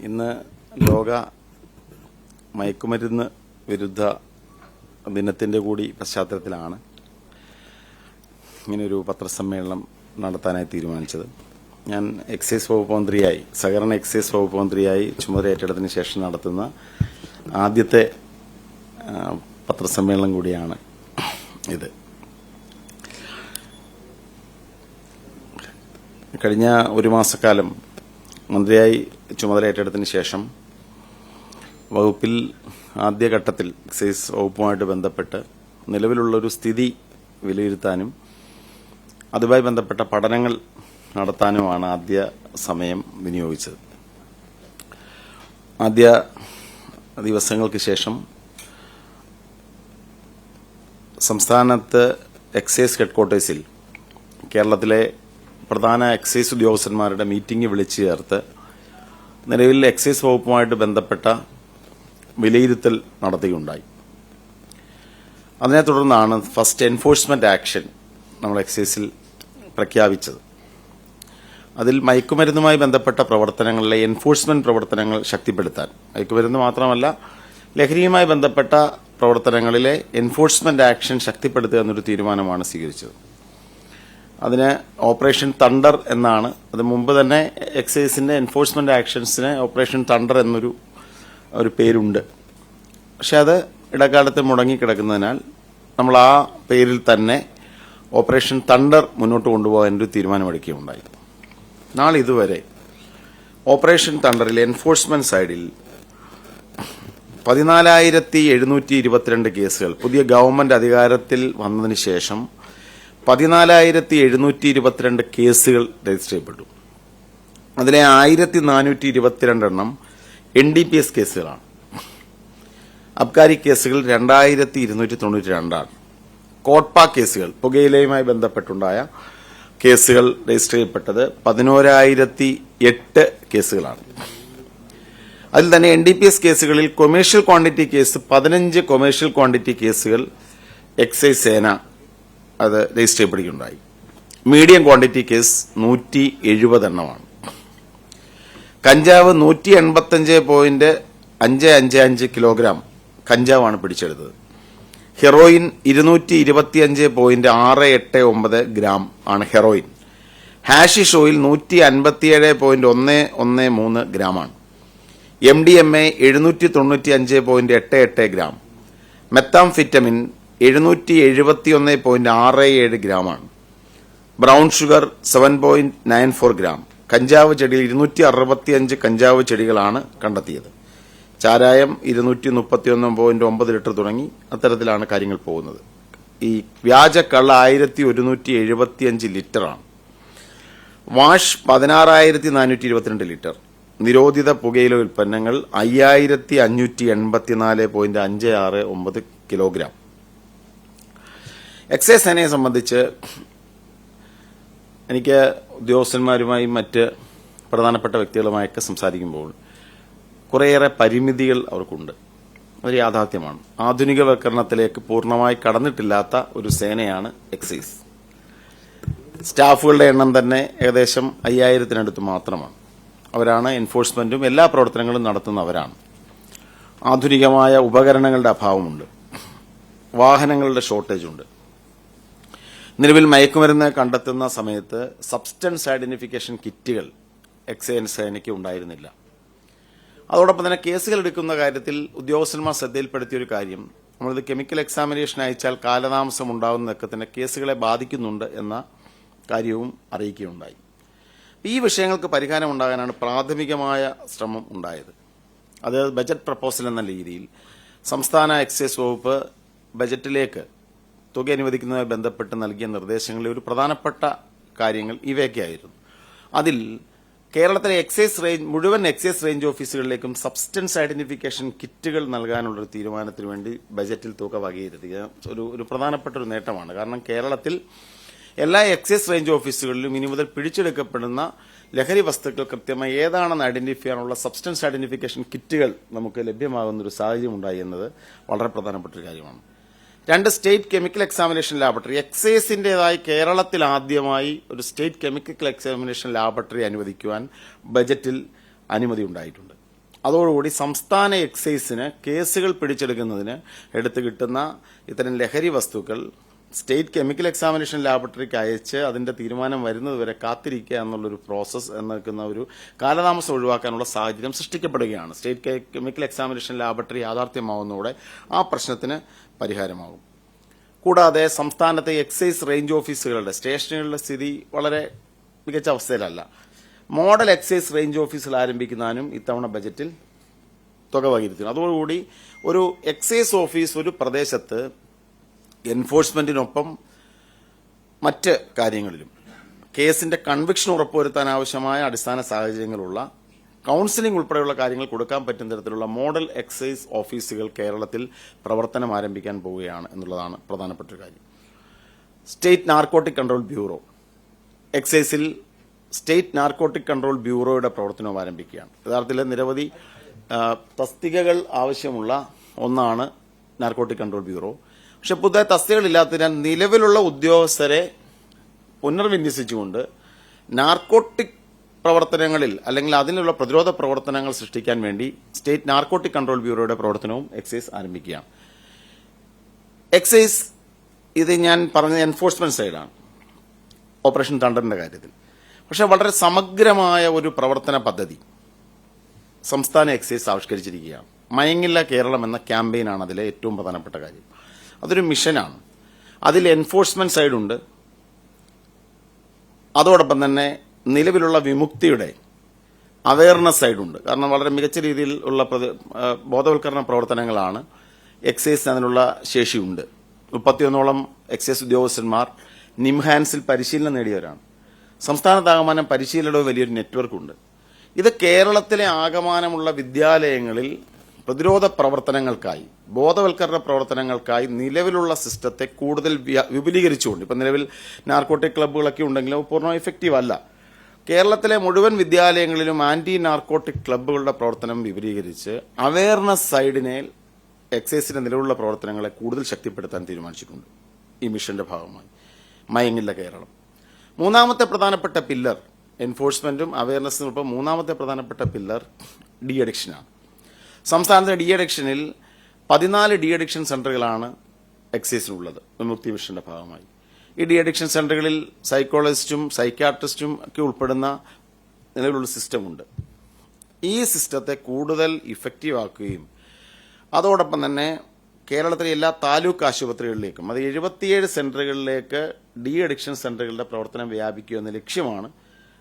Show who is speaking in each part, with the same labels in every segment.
Speaker 1: ഇന്ന് ലോക മയക്കുമരുന്ന് വിരുദ്ധ ദിനത്തിന്റെ കൂടി പശ്ചാത്തലത്തിലാണ് ഇങ്ങനെയൊരു പത്രസമ്മേളനം നടത്താനായി തീരുമാനിച്ചത്. ഞാൻ എക്സൈസ് വകുപ്പ് മന്ത്രിയായി, സഹകരണ എക്സൈസ് വകുപ്പ് മന്ത്രിയായി ചുമതല ഏറ്റെടുത്തതിന് ശേഷം നടത്തുന്ന ആദ്യത്തെ പത്രസമ്മേളനം കൂടിയാണ് ഇത്. കഴിഞ്ഞ ഒരു മാസക്കാലം മന്ത്രിയായി ചുമതല ഏറ്റെടുത്തതിന് ശേഷം വകുപ്പിൽ ആദ്യഘട്ടത്തിൽ എക്സൈസ് വകുപ്പുമായിട്ട് ബന്ധപ്പെട്ട് നിലവിലുള്ളൊരു സ്ഥിതി വിലയിരുത്താനും അതുമായി ബന്ധപ്പെട്ട പഠനങ്ങൾ നടത്താനുമാണ് ആദ്യ സമയം വിനിയോഗിച്ചത്. ആദ്യ ദിവസങ്ങൾക്ക് ശേഷം സംസ്ഥാനത്ത് എക്സൈസ് ഹെഡ്ക്വാർട്ടേഴ്സിൽ കേരളത്തിലെ പ്രധാന എക്സൈസ് ഉദ്യോഗസ്ഥന്മാരുടെ മീറ്റിംഗ് വിളിച്ചു ചേർത്ത് നിലവിൽ എക്സൈസ് വകുപ്പുമായിട്ട് ബന്ധപ്പെട്ട വിലയിരുത്തൽ നടത്തുകയുണ്ടായി. അതിനെ തുടർന്നാണ് ഫസ്റ്റ് എൻഫോഴ്സ്മെന്റ് ആക്ഷൻ നമ്മൾ എക്സൈസിൽ പ്രഖ്യാപിച്ചത്. അതിൽ മയക്കുമരുന്നുമായി ബന്ധപ്പെട്ട പ്രവർത്തനങ്ങളിലെ എൻഫോഴ്സ്മെന്റ് പ്രവർത്തനങ്ങൾ ശക്തിപ്പെടുത്താൻ, മയക്കുമരുന്ന് മാത്രമല്ല ലഹരിയുമായി ബന്ധപ്പെട്ട പ്രവർത്തനങ്ങളിലെ എൻഫോഴ്സ്മെന്റ് ആക്ഷൻ ശക്തിപ്പെടുത്തുക എന്നൊരു തീരുമാനമാണ് സ്വീകരിച്ചത്. അതിന് ഓപ്പറേഷൻ തണ്ടർ എന്നാണ്. അത് മുമ്പ് തന്നെ എക്സൈസിന്റെ എൻഫോഴ്സ്മെന്റ് ആക്ഷൻസിന് ഓപ്പറേഷൻ തണ്ടർ എന്നൊരു പേരുണ്ട്. പക്ഷെ അത് ഇടക്കാലത്ത് മുടങ്ങിക്കിടക്കുന്നതിനാൽ നമ്മൾ ആ പേരിൽ തന്നെ ഓപ്പറേഷൻ തണ്ടർ മുന്നോട്ട് കൊണ്ടുപോകാൻ ഒരു തീരുമാനമെടുക്കുകയുണ്ടായി. നാളിതുവരെ ഓപ്പറേഷൻ തണ്ടറിൽ എൻഫോഴ്സ്മെന്റ് സൈഡിൽ 14,722 കേസുകൾ, പുതിയ ഗവൺമെന്റ് അധികാരത്തിൽ വന്നതിന് ശേഷം 14,722 കേസുകൾ രജിസ്റ്റർ ചെയ്യപ്പെട്ടു. അതിലെ 1,422 എണ്ണം NDPS കേസുകളാണ്. അബ്കാരി കേസുകൾ 2,292 ആണ്. കോട്ട്പ കേസുകൾ, പുകയിലയുമായി ബന്ധപ്പെട്ടുണ്ടായ കേസുകൾ രജിസ്റ്റർ ചെയ്യപ്പെട്ടത് 11,008 കേസുകളാണ്. അതിൽ തന്നെ NDPS കേസുകളിൽ commercial quantity case 15 commercial quantity കേസുകൾ എക്സൈസ് സേന അത് രജിസ്റ്റർ ചെയ്യപ്പെടുകയുണ്ടായി. മീഡിയം ക്വാണ്ടിറ്റി കേസ് 170 എണ്ണമാണ്. കഞ്ചാവ് 185.555 കിലോഗ്രാം കഞ്ചാവാണ് പിടിച്ചെടുത്തത്. ഹെറോയിൻ 225.689 ഗ്രാം ആണ് ഹെറോയിൻ. ഹാഷിഷ് ഓയിൽ 157.113 ഗ്രാമാണ്. MDMA 795.88 gram. മെത്താംഫിറ്റമിൻ 771.67 ഗ്രാമാണ്. Brown sugar 7.94 gram. കഞ്ചാവ് ചെടിയിൽ 265 കഞ്ചാവ് ചെടികളാണ് കണ്ടെത്തിയത്. ചാരായം 231.9 ലിറ്റർ തുടങ്ങി അത്തരത്തിലാണ് കാര്യങ്ങൾ പോകുന്നത്. ഈ വ്യാജ കള്ള 1,175 ലിറ്ററാണ്. Wash 16,422 litre. നിരോധിത പുകയില ഉൽപ്പന്നങ്ങൾ 5,584.569 കിലോഗ്രാം. എക്സൈസ് സേനയെ സംബന്ധിച്ച് എനിക്ക് ഉദ്യോഗസ്ഥന്മാരുമായും മറ്റ് പ്രധാനപ്പെട്ട വ്യക്തികളുമായൊക്കെ സംസാരിക്കുമ്പോൾ കുറേയേറെ പരിമിതികൾ അവർക്കുണ്ട്. അത് യാഥാർത്ഥ്യമാണ്. ആധുനികവൽക്കരണത്തിലേക്ക് പൂർണ്ണമായി കടന്നിട്ടില്ലാത്ത ഒരു സേനയാണ് എക്സൈസ്. സ്റ്റാഫുകളുടെ എണ്ണം തന്നെ ഏകദേശം 5,000-നടുത്ത് മാത്രമാണ്. അവരാണ് എൻഫോഴ്സ്മെന്റും എല്ലാ പ്രവർത്തനങ്ങളും നടത്തുന്നവരാണ്. ആധുനികമായ ഉപകരണങ്ങളുടെ അഭാവമുണ്ട്. വാഹനങ്ങളുടെ ഷോർട്ടേജുണ്ട്. നിലവിൽ മയക്കുമരുന്ന് കണ്ടെത്തുന്ന സമയത്ത് സബ്സ്റ്റൻസ് ഐഡന്റിഫിക്കേഷൻ കിറ്റുകൾ എക്സൈസ് സേനയ്ക്ക് ഉണ്ടായിരുന്നില്ല. അതോടൊപ്പം തന്നെ കേസുകൾ എടുക്കുന്ന കാര്യത്തിൽ ഉദ്യോഗസ്ഥന്മാർ ശ്രദ്ധയിൽപ്പെടുത്തിയൊരു കാര്യം, നമ്മളിത് കെമിക്കൽ എക്സാമിനേഷൻ അയച്ചാൽ കാലതാമസം ഉണ്ടാകുന്നതൊക്കെ തന്നെ കേസുകളെ ബാധിക്കുന്നുണ്ട് എന്ന കാര്യവും അറിയിക്കുകയുണ്ടായി. ഈ വിഷയങ്ങൾക്ക് പരിഹാരം ഉണ്ടാകാനാണ് പ്രാഥമികമായ ശ്രമം ഉണ്ടായത്. അത് ബജറ്റ് പ്രപ്പോസൽ എന്ന രീതിയിൽ സംസ്ഥാന എക്സൈസ് വകുപ്പ് ബജറ്റിലേക്ക് തുക അനുവദിക്കുന്നതുമായി ബന്ധപ്പെട്ട് നൽകിയ നിർദ്ദേശങ്ങളിലെ ഒരു പ്രധാനപ്പെട്ട കാര്യങ്ങൾ ഇവയൊക്കെയായിരുന്നു. അതിൽ കേരളത്തിലെ മുഴുവൻ എക്സൈസ് റേഞ്ച് ഓഫീസുകളിലേക്കും സബ്സ്റ്റൻസ് ഐഡന്റിഫിക്കേഷൻ കിറ്റുകൾ നൽകാനുള്ള ഒരു തീരുമാനത്തിന് വേണ്ടി ബജറ്റിൽ തുക വകയിരുത്തുക ഒരു പ്രധാനപ്പെട്ട ഒരു നേട്ടമാണ്. കാരണം കേരളത്തിൽ എല്ലാ എക്സൈസ് റേഞ്ച് ഓഫീസുകളിലും ഇനി മുതൽ പിടിച്ചെടുക്കപ്പെടുന്ന ലഹരി വസ്തുക്കൾ കൃത്യമായി ഏതാണെന്ന് ഐഡന്റിഫൈ ചെയ്യാനുള്ള സബ്സ്റ്റൻസ് ഐഡന്റിഫിക്കേഷൻ കിറ്റുകൾ നമുക്ക് ലഭ്യമാകുന്ന ഒരു സാഹചര്യം ഉണ്ടായി എന്നത് വളരെ പ്രധാനപ്പെട്ട ഒരു കാര്യമാണ്. 2 സ്റ്റേറ്റ് കെമിക്കൽ എക്സാമിനേഷൻ ലാബറട്ടറി, എക്സൈസിന്റേതായി കേരളത്തിൽ ആദ്യമായി ഒരു സ്റ്റേറ്റ് കെമിക്കൽ എക്സാമിനേഷൻ ലാബറട്ടറി അനുവദിക്കുവാൻ ബജറ്റിൽ അനുമതി ഉണ്ടായിട്ടുണ്ട്. അതോടുകൂടി സംസ്ഥാന എക്സൈസിന് കേസുകൾ പിടിച്ചെടുക്കുന്നതിന് എടുത്തു കിട്ടുന്ന ഇത്തരം ലഹരി വസ്തുക്കൾ സ്റ്റേറ്റ് കെമിക്കൽ എക്സാമിനേഷൻ ലാബറട്ടറിക്ക് അയച്ച് അതിന്റെ തീരുമാനം വരുന്നതുവരെ കാത്തിരിക്കുക എന്നുള്ളൊരു പ്രോസസ്സ് എന്നൊക്കുന്ന ഒരു കാലതാമസം ഒഴിവാക്കാനുള്ള സാഹചര്യം സൃഷ്ടിക്കപ്പെടുകയാണ്. സ്റ്റേറ്റ് കെമിക്കൽ എക്സാമിനേഷൻ ലാബറട്ടറി യാഥാർത്ഥ്യമാവുന്നതോടെ ആ പ്രശ്നത്തിന് പരിഹാരമാകും. കൂടാതെ സംസ്ഥാനത്തെ എക്സൈസ് റേഞ്ച് ഓഫീസുകളുടെ സ്റ്റേഷനുകളുടെ സ്ഥിതി വളരെ മികച്ച അവസ്ഥയിലല്ല. മോഡൽ എക്സൈസ് റേഞ്ച് ഓഫീസുകൾ ആരംഭിക്കുന്നതിനും ഇത്തവണ ബജറ്റിൽ തുക വകയിരുത്തുന്നു. അതോടുകൂടി ഒരു എക്സൈസ് ഓഫീസ് ഒരു പ്രദേശത്ത് എൻഫോഴ്സ്മെന്റിനൊപ്പം മറ്റ് കാര്യങ്ങളിലും കേസിന്റെ കൺവിക്ഷൻ ഉറപ്പുവരുത്താൻ ആവശ്യമായ അടിസ്ഥാന സാഹചര്യങ്ങളുള്ള കൌൺസിലിംഗ് ഉൾപ്പെടെയുള്ള കാര്യങ്ങൾ കൊടുക്കാൻ പറ്റുന്ന തരത്തിലുള്ള മോഡൽ എക്സൈസ് ഓഫീസുകൾ കേരളത്തിൽ പ്രവർത്തനം ആരംഭിക്കാൻ പോവുകയാണ് എന്നുള്ളതാണ് പ്രധാനപ്പെട്ട ഒരു കാര്യം. സ്റ്റേറ്റ് നാർക്കോട്ടിക് കൺട്രോൾ ബ്യൂറോ, എക്സൈസിൽ സ്റ്റേറ്റ് നാർക്കോട്ടിക് കൺട്രോൾ ബ്യൂറോയുടെ പ്രവർത്തനവും ആരംഭിക്കുകയാണ്. യഥാർത്ഥത്തിൽ നിരവധി തസ്തികകൾ ആവശ്യമുള്ള ഒന്നാണ് നാർക്കോട്ടിക് കൺട്രോൾ ബ്യൂറോ. പക്ഷെ പുതിയ തസ്തികകളില്ലാത്തതിനാൽ നിലവിലുള്ള ഉദ്യോഗസ്ഥരെ പുനർവിന്യസിച്ചുകൊണ്ട് നാർക്കോട്ടിക് പ്രവർത്തനങ്ങളിൽ അല്ലെങ്കിൽ അതിനുള്ള പ്രതിരോധ പ്രവർത്തനങ്ങൾ സൃഷ്ടിക്കാൻ വേണ്ടി സ്റ്റേറ്റ് നാർക്കോട്ടിക് കൺട്രോൾ ബ്യൂറോയുടെ പ്രവർത്തനവും എക്സൈസ് ആരംഭിക്കുകയാണ്. എക്സൈസ് ഇത് ഞാൻ പറഞ്ഞ എൻഫോഴ്സ്മെന്റ് സൈഡാണ്, ഓപ്പറേഷൻ തണ്ടറിന്റെ കാര്യത്തിൽ. പക്ഷെ വളരെ സമഗ്രമായ ഒരു പ്രവർത്തന പദ്ധതി സംസ്ഥാന എക്സൈസ് ആവിഷ്കരിച്ചിരിക്കുകയാണ്. മയങ്ങില്ല കേരളം എന്ന ക്യാമ്പയിനാണ് അതിലെ ഏറ്റവും പ്രധാനപ്പെട്ട കാര്യം. അതൊരു മിഷനാണ്. അതിൽ എൻഫോഴ്സ്മെന്റ് സൈഡുണ്ട്, അതോടൊപ്പം തന്നെ നിലവിലുള്ള വിമുക്തിയുടെ അവയർനെസ് സൈഡുണ്ട്. കാരണം വളരെ മികച്ച രീതിയിൽ ഉള്ള ബോധവൽക്കരണ പ്രവർത്തനങ്ങളാണ് എക്സൈസിന് അതിനുള്ള ശേഷിയുണ്ട്. 31ഓളം എക്സൈസ് ഉദ്യോഗസ്ഥന്മാർ നിംഹാൻസിൽ പരിശീലനം നേടിയവരാണ്. സംസ്ഥാനത്താകമാനം പരിശീലനവും വലിയൊരു നെറ്റ്വർക്കുണ്ട്. ഇത് കേരളത്തിലെ ആകമാനമുള്ള വിദ്യാലയങ്ങളിൽ പ്രതിരോധ പ്രവർത്തനങ്ങൾക്കായി, ബോധവൽക്കരണ പ്രവർത്തനങ്ങൾക്കായി നിലവിലുള്ള സിസ്റ്റത്തെ കൂടുതൽ വിപുലീകരിച്ചുകൊണ്ട്, ഇപ്പം നിലവിൽ നാർക്കോട്ടിക് ക്ലബ്ബുകളൊക്കെ ഉണ്ടെങ്കിലും പൂർണ്ണ എഫക്റ്റീവ് അല്ല. കേരളത്തിലെ മുഴുവൻ വിദ്യാലയങ്ങളിലും ആന്റി നാർക്കോട്ടിക് ക്ലബ്ബുകളുടെ പ്രവർത്തനം വിപുലീകരിച്ച് അവയർനെസ് സൈഡിനെ എക്സൈസിന്റെ നിലവിലുള്ള പ്രവർത്തനങ്ങളെ കൂടുതൽ ശക്തിപ്പെടുത്താൻ തീരുമാനിച്ചിട്ടുണ്ട് ഈ മിഷന്റെ ഭാഗമായി. മയങ്ങില്ല കേരളം. മൂന്നാമത്തെ പ്രധാനപ്പെട്ട പില്ലർ എൻഫോഴ്സ്മെന്റും അവയർനെസ്സിനൊപ്പം മൂന്നാമത്തെ പ്രധാനപ്പെട്ട പില്ലർ ഡി അഡിക്ഷനാണ്. സംസ്ഥാനത്തെ ഡി അഡിക്ഷനിൽ 14 ഡി അഡിക്ഷൻ സെന്ററുകളാണ് എക്സൈസിനുള്ളത് വിമുക്തി മിഷന്റെ ഭാഗമായി. ഈ ഡി അഡിക്ഷൻ സെന്ററുകളിൽ സൈക്കോളജിസ്റ്റും സൈക്യാട്രിസ്റ്റും ഒക്കെ ഉൾപ്പെടുന്ന നിലവിലുള്ള സിസ്റ്റമുണ്ട്. ഈ സിസ്റ്റത്തെ കൂടുതൽ ഇഫക്റ്റീവ് ആക്കുകയും അതോടൊപ്പം തന്നെ കേരളത്തിലെ എല്ലാ താലൂക്ക് ആശുപത്രികളിലേക്കും, അത് 77 സെന്ററുകളിലേക്ക് ഡി അഡിക്ഷൻ സെന്ററുകളുടെ പ്രവർത്തനം വ്യാപിക്കുക എന്ന ലക്ഷ്യമാണ്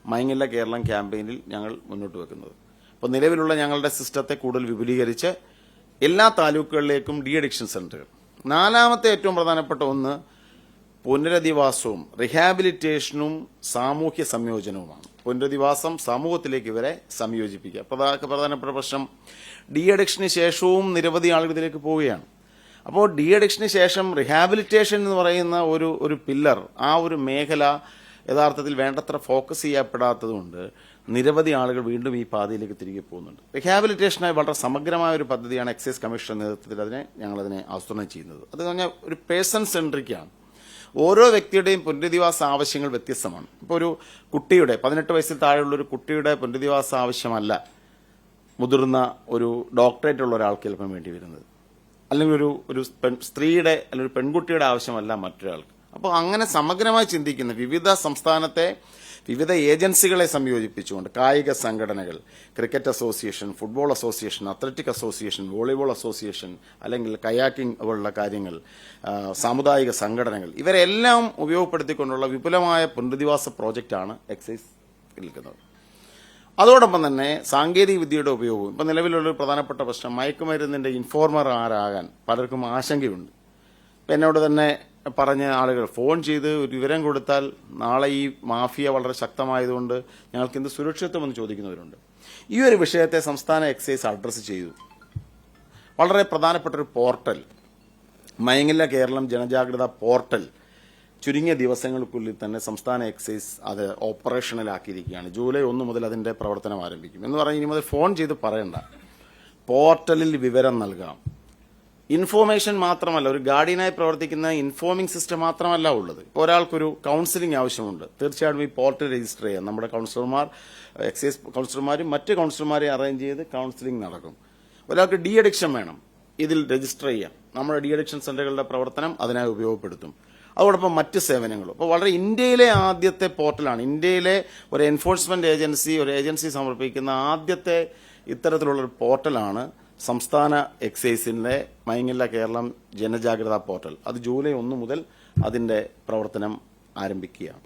Speaker 1: മയങ്ങില്ല കേരളം ക്യാമ്പയിനിൽ ഞങ്ങൾ മുന്നോട്ട് വെക്കുന്നത്. അപ്പോൾ നിലവിലുള്ള ഞങ്ങളുടെ സിസ്റ്റത്തെ കൂടുതൽ വിപുലീകരിച്ച് എല്ലാ താലൂക്കുകളിലേക്കും ഡി അഡിക്ഷൻ സെന്ററുകൾ. നാലാമത്തെ ഏറ്റവും പ്രധാനപ്പെട്ട ഒന്ന് പുനരധിവാസവും റിഹാബിലിറ്റേഷനും സാമൂഹ്യ സംയോജനവുമാണ്. പുനരധിവാസം, സമൂഹത്തിലേക്ക് ഇവരെ സംയോജിപ്പിക്കുക. പ്രധാനപ്പെട്ട പ്രശ്നം ഡി അഡിക്ഷന് ശേഷവും നിരവധി ആളുകൾ ഇതിലേക്ക് പോവുകയാണ്. അപ്പോൾ ഡി അഡിക്ഷന് ശേഷം റിഹാബിലിറ്റേഷൻ എന്ന് പറയുന്ന ഒരു പില്ലർ, ആ ഒരു മേഖല യഥാർത്ഥത്തിൽ വേണ്ടത്ര ഫോക്കസ് ചെയ്യപ്പെടാത്തതുകൊണ്ട് നിരവധി ആളുകൾ വീണ്ടും ഈ പാതയിലേക്ക് തിരികെ പോകുന്നുണ്ട്. റിഹാബിലിറ്റേഷനായി വളരെ സമഗ്രമായ ഒരു പദ്ധതിയാണ് എക്സൈസ് കമ്മീഷന്റെ നേതൃത്വത്തിൽ ഞങ്ങളതിനെ ആസൂത്രണം ചെയ്യുന്നത്. അത് പറഞ്ഞാൽ ഒരു പേഴ്സൺ സെൻട്രിക്കാണ്. ഓരോ വ്യക്തിയുടെയും പുനരധിവാസ ആവശ്യങ്ങൾ വ്യത്യസ്തമാണ്. ഇപ്പോൾ ഒരു കുട്ടിയുടെ 18 വയസ്സിൽ താഴെയുള്ള ഒരു കുട്ടിയുടെ പുനരധിവാസ ആവശ്യമല്ല മുതിർന്ന ഒരു ഡോക്ടറേറ്റ് ഉള്ള ഒരാൾക്ക് ചിലപ്പം വേണ്ടി വരുന്നത്, അല്ലെങ്കിൽ ഒരു സ്ത്രീയുടെ അല്ലെങ്കിൽ ഒരു പെൺകുട്ടിയുടെ ആവശ്യമല്ല മറ്റൊരാൾക്ക്. അപ്പോൾ അങ്ങനെ സമഗ്രമായി ചിന്തിക്കുന്ന വിവിധ സംസ്ഥാനത്തെ വിവിധ ഏജൻസികളെ സംയോജിപ്പിച്ചുകൊണ്ട് കായിക സംഘടനകൾ, cricket association, football association, athletic association, volleyball association, അല്ലെങ്കിൽ കയാക്കിംഗ് പോലുള്ള കാര്യങ്ങൾ, സാമുദായിക സംഘടനകൾ, ഇവരെല്ലാം ഉപയോഗപ്പെടുത്തിക്കൊണ്ടുള്ള വിപുലമായ പുനരധിവാസ പ്രോജക്റ്റാണ് എക്സൈസ് നിൽക്കുന്നത്. അതോടൊപ്പം തന്നെ സാങ്കേതിക വിദ്യയുടെ ഉപയോഗവും. ഇപ്പം നിലവിലുള്ളൊരു പ്രധാനപ്പെട്ട പ്രശ്നം മയക്കുമരുന്നിന്റെ ഇൻഫോർമർ ആരാകാൻ പലർക്കും ആശങ്കയുണ്ട്. ഇപ്പം എന്നോട് തന്നെ പറഞ്ഞ ആളുകൾ ഫോൺ ചെയ്ത് ഒരു വിവരം കൊടുത്താൽ നാളെ ഈ മാഫിയ വളരെ ശക്തമായതുകൊണ്ട് ഞങ്ങൾക്ക് എന്ത് സുരക്ഷിതത്വമെന്ന് ചോദിക്കുന്നവരുണ്ട്. ഈ ഒരു വിഷയത്തെ സംസ്ഥാന എക്സൈസ് അഡ്രസ്സ് ചെയ്തു. വളരെ പ്രധാനപ്പെട്ട ഒരു പോർട്ടൽ, മയങ്ങില്ല കേരളം ജനജാഗ്രത പോർട്ടൽ, ചുരുങ്ങിയ ദിവസങ്ങൾക്കുള്ളിൽ തന്നെ സംസ്ഥാന എക്സൈസ് അത് ഓപ്പറേഷണലാക്കിയിരിക്കുകയാണ്. ജൂലൈ 1 മുതൽ അതിന്റെ പ്രവർത്തനം ആരംഭിക്കും എന്ന് പറഞ്ഞ് ഇനി മുതൽ ഫോൺ ചെയ്ത് പറയണ്ട, പോർട്ടലിൽ വിവരം നൽകാം. ഇൻഫോർമേഷൻ മാത്രമല്ല, ഒരു ഗാർഡിയനായി പ്രവർത്തിക്കുന്ന ഇൻഫോമിംഗ് സിസ്റ്റം മാത്രമല്ല ഉള്ളത്. ഇപ്പോൾ ഒരാൾക്കൊരു കൌൺസിലിംഗ് ആവശ്യമുണ്ട്, തീർച്ചയായിട്ടും ഈ പോർട്ടൽ രജിസ്റ്റർ ചെയ്യാം. നമ്മുടെ കൌൺസിലർമാർ, എക്സൈസ് കൌൺസിലർമാരും മറ്റ് കൌൺസിലർമാരെ അറേഞ്ച് ചെയ്ത് കൌൺസിലിംഗ് നടക്കും. ഒരാൾക്ക് ഡി അഡിക്ഷൻ വേണം, ഇതിൽ രജിസ്റ്റർ ചെയ്യാം. നമ്മുടെ ഡി അഡിക്ഷൻ സെന്ററുകളുടെ പ്രവർത്തനം അതിനായി ഉപയോഗപ്പെടുത്തും. അതോടൊപ്പം മറ്റ് സേവനങ്ങളും. അപ്പോൾ വളരെ ഇന്ത്യയിലെ ആദ്യത്തെ പോർട്ടലാണ്, ഇന്ത്യയിലെ ഒരു എൻഫോഴ്സ്മെന്റ് ഏജൻസി, ഒരു ഏജൻസി സമർപ്പിക്കുന്ന ആദ്യത്തെ ഇത്തരത്തിലുള്ളൊരു പോർട്ടലാണ് സംസ്ഥാന എക്സൈസിന്റെ മൈങ്ങില്ല കേരളം ജനജാഗ്രതാ പോർട്ടൽ. അത് ജൂലൈ 1 മുതൽ അതിന്റെ പ്രവർത്തനം ആരംഭിക്കുകയാണ്.